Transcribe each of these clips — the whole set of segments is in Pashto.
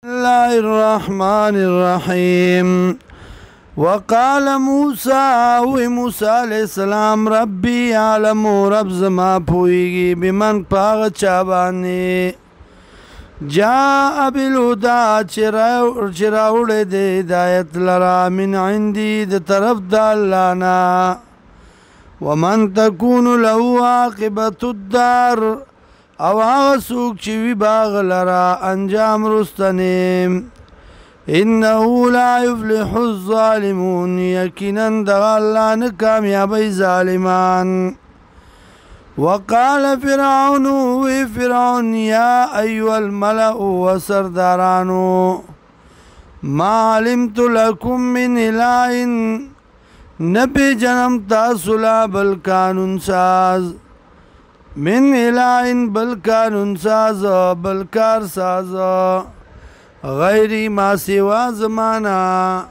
الله الرحمن الرحيم. وقال موسى وموسى عليه السلام ربي يعلم رب زما پويږي بمن پاغ چاباني جاء بالهدى چراوڑ دے ہدایت لرا من عندي د طرف د الله نا ومن تكون له عاقبة الدار او هغه څوک چې وي باغ لرا انجام رستنیم انه لا يفلح الظالمون یقینا د الله نه کامیابی ظالمان. وقال فرعون وفرعون يا أيها الملأ وسردارانو ما علمت لكم من إله نبي جنم تاسلا بل قانون ساز من إله بل قانون ساز بل کار ساز غيري ما سوى زمانا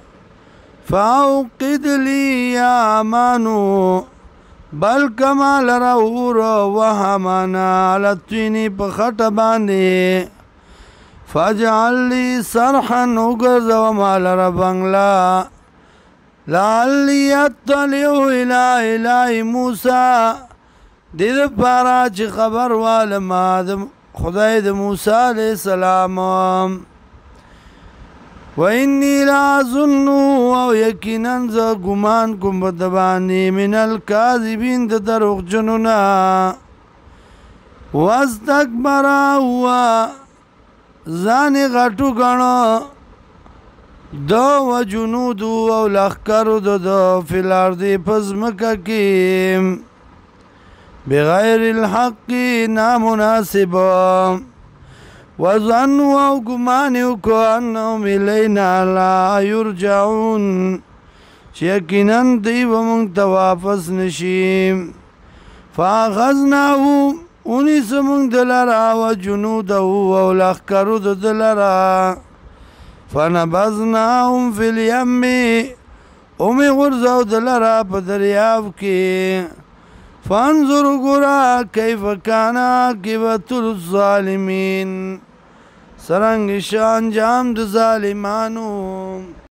فأوقد لي يا أمانو بل کمال رور وهمانا لطوینی پخٹ باندی فجعل لی صرحا اگرز ومال ربنگلا لعلی اطلعو الى الہ موسیٰ دید پارا چی خبر والما خدای د موسیٰ علیہ السلام وإني لأظن أو يقينا ذا گمان کم بدبانی من الكاذبين د دروغ جنونا واستكبر هو ځان غټو غنو دو وجنود او لخر دو في الارض پزمکه کی بغیر الحق نامناسب وظنوا او گمانیو کو انهم الینا لا یرجعون یقینا دی ومن توافس نشیم فاخذناه انیس من دلرا و جنوده و لخکرو دلرا فنبذناهم فی الیم امی غرزو دلرا پا دریاب کی فانظر گرا کیف کانا عاقبت الظالمین سرنگ شان جام د ظالمانو.